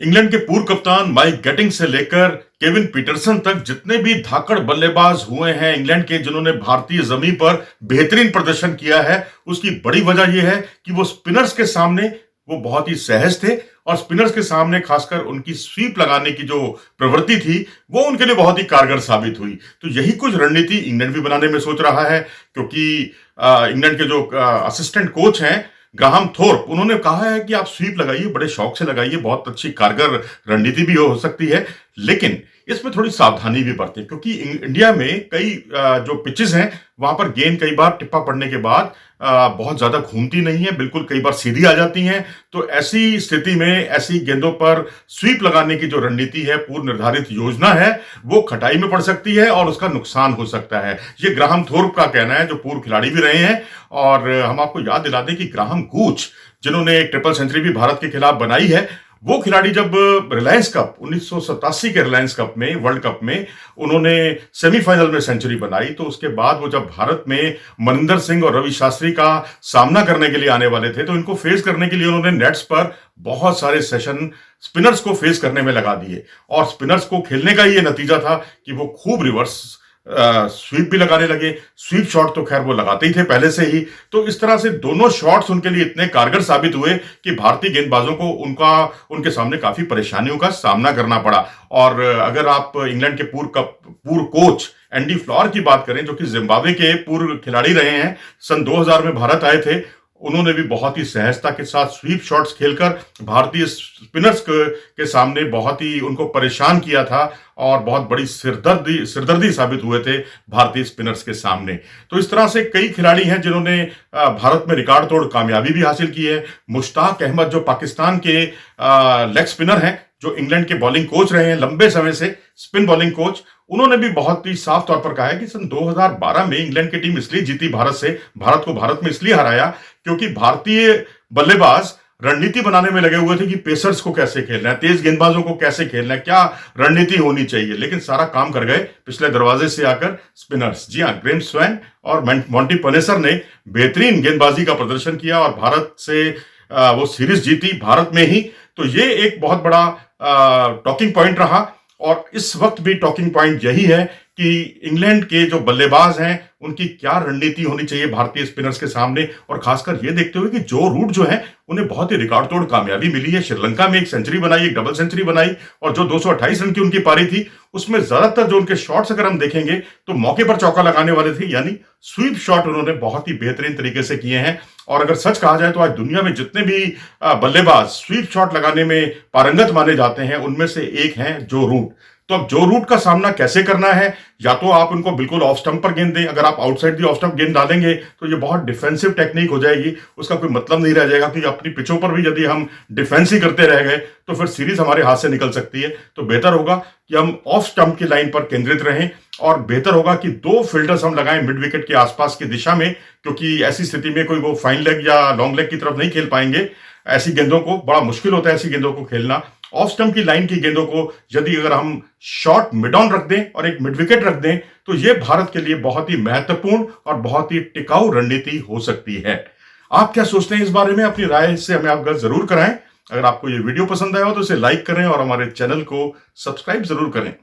England के पूर्व कप्तान माइक गैटिंग से लेकर केविन पीटरसन तक जितने भी धाकड़ बल्लेबाज हुए हैं इंग्लैंड के, जिन्होंने भारतीय जमीन पर बेहतरीन प्रदर्शन किया है, उसकी बड़ी वजह यह है कि वो स्पिनर्स के सामने वो बहुत ही सहज थे और स्पिनर्स के सामने खासकर उनकी स्वीप लगाने की जो प्रवृत्ति थी वो उनके लिए बहुत ही कारगर साबित हुई। तो यही कुछ रणनीति इंग्लैंड भी बनाने में सोच रहा है, क्योंकि इंग्लैंड के जो असिस्टेंट कोच हैं ग्राहम थोर्प, उन्होंने कहा है कि आप स्वीप लगाइए, बड़े शौक से लगाइए, बहुत अच्छी कारगर रणनीति भी हो सकती है, लेकिन इसमें थोड़ी सावधानी भी बरतें, क्योंकि इंडिया में कई जो पिचेस हैं वहां पर गेंद कई बार टिप्पा पड़ने के बाद बहुत ज्यादा घूमती नहीं है, बिल्कुल कई बार सीधी आ जाती हैं। तो ऐसी स्थिति में ऐसी गेंदों पर स्वीप लगाने की जो रणनीति है, पूर्व निर्धारित योजना है, वो खटाई में पड़ सकती है और उसका नुकसान हो सकता है। ये ग्राहम थोर्प का कहना है, जो पूर्व खिलाड़ी भी रहे हैं। और हम आपको याद दिला दें कि ग्राहम गूच, जिन्होंने एक ट्रिपल सेंचुरी भी भारत के खिलाफ बनाई है, वो खिलाड़ी जब रिलायंस कप 1987 के रिलायंस कप में, वर्ल्ड कप में उन्होंने सेमीफाइनल में सेंचुरी बनाई, तो उसके बाद वो जब भारत में मनिंदर सिंह और रवि शास्त्री का सामना करने के लिए आने वाले थे, तो इनको फेस करने के लिए उन्होंने नेट्स पर बहुत सारे सेशन स्पिनर्स को फेस करने में लगा दिए और स्पिनर्स को खेलने का ये नतीजा था कि वो खूब रिवर्स स्वीप भी लगाने लगे। स्वीप शॉट तो खैर वो लगाते ही थे पहले से ही। तो इस तरह से दोनों शॉट्स उनके लिए इतने कारगर साबित हुए कि भारतीय गेंदबाजों को उनके सामने काफी परेशानियों का सामना करना पड़ा। और अगर आप इंग्लैंड के पूर्व कोच एंडी फ्लॉर की बात करें, जो कि जिम्बाब्वे के पूर्व खिलाड़ी रहे हैं, सन 2000 में भारत आए थे, उन्होंने भी बहुत ही सहजता के साथ स्वीप शॉट्स खेलकर भारतीय स्पिनर्स के सामने बहुत ही उनको परेशान किया था और बहुत बड़ी सिरदर्दी साबित हुए थे भारतीय स्पिनर्स के सामने। तो इस तरह से कई खिलाड़ी हैं जिन्होंने भारत में रिकॉर्ड तोड़ कामयाबी भी हासिल की है। मुश्ताक अहमद, जो पाकिस्तान के लेग स्पिनर हैं, जो इंग्लैंड के बॉलिंग कोच रहे हैं लंबे समय से, स्पिन बॉलिंग कोच, उन्होंने भी बहुत ही साफ तौर पर कहा है कि सन 2012 में इंग्लैंड की टीम इसलिए जीती भारत को भारत में इसलिए हराया क्योंकि भारतीय बल्लेबाज रणनीति बनाने में लगे हुए थे कि पेसर्स को कैसे खेलना है, तेज गेंदबाजों को कैसे खेलना है, क्या रणनीति होनी चाहिए, लेकिन सारा काम कर गए पिछले दरवाजे से आकर स्पिनर्स। जी हाँ, ग्रेम स्वैन और मॉन्टी पनेसर ने बेहतरीन गेंदबाजी का प्रदर्शन किया और भारत से वो सीरीज जीती भारत में ही। तो ये एक बहुत बड़ा टॉकिंग पॉइंट रहा और इस वक्त भी टॉकिंग पॉइंट यही है कि इंग्लैंड के जो बल्लेबाज हैं उनकी क्या रणनीति होनी चाहिए भारतीय स्पिनर्स के सामने। और खासकर ये देखते हुए कि जो रूट जो है उन्हें बहुत ही रिकॉर्ड तोड़ कामयाबी मिली है। श्रीलंका में एक सेंचुरी बनाई, एक डबल सेंचुरी बनाई और जो 228 रन की उनकी पारी थी, उसमें ज्यादातर जो उनके शॉट्स अगर हम देखेंगे तो मौके पर चौका लगाने वाले थे, यानी स्वीप शॉट उन्होंने बहुत ही बेहतरीन तरीके से किए हैं। और अगर सच कहा जाए तो आज दुनिया में जितने भी बल्लेबाज स्वीप शॉट लगाने में पारंगत माने जाते हैं, उनमें से एक हैं जो रूट। तो अब जो रूट का सामना कैसे करना है, या तो आप उनको बिल्कुल ऑफ स्टंप पर गेंद दें, अगर आप आउटसाइड दी ऑफ स्टंप गेंद डालेंगे तो ये बहुत डिफेंसिव टेक्निक हो जाएगी, उसका कोई मतलब नहीं रह जाएगा। क्योंकि अपनी पिचों पर भी यदि हम डिफेंस ही करते रह गए तो फिर सीरीज हमारे हाथ से निकल सकती है। तो बेहतर होगा कि हम ऑफ स्टंप की लाइन पर केंद्रित रहें और बेहतर होगा कि 2 फील्डर्स हम लगाएं मिड विकेट के आसपास की दिशा में, क्योंकि ऐसी स्थिति में कोई वो फाइन लेग या लॉन्ग लेग की तरफ नहीं खेल पाएंगे। ऐसी गेंदों को बड़ा मुश्किल होता है, ऐसी गेंदों को खेलना। ऑफ स्टंप की लाइन की गेंदों को यदि अगर हम शॉर्ट मिड ऑन रख दें और एक मिड विकेट रख दें तो यह भारत के लिए बहुत ही महत्वपूर्ण और बहुत ही टिकाऊ रणनीति हो सकती है। आप क्या सोचते हैं इस बारे में? अपनी राय से हमें अवगत जरूर कराएं। अगर आपको यह वीडियो पसंद आया हो तो इसे लाइक करें और हमारे चैनल को सब्सक्राइब जरूर करें।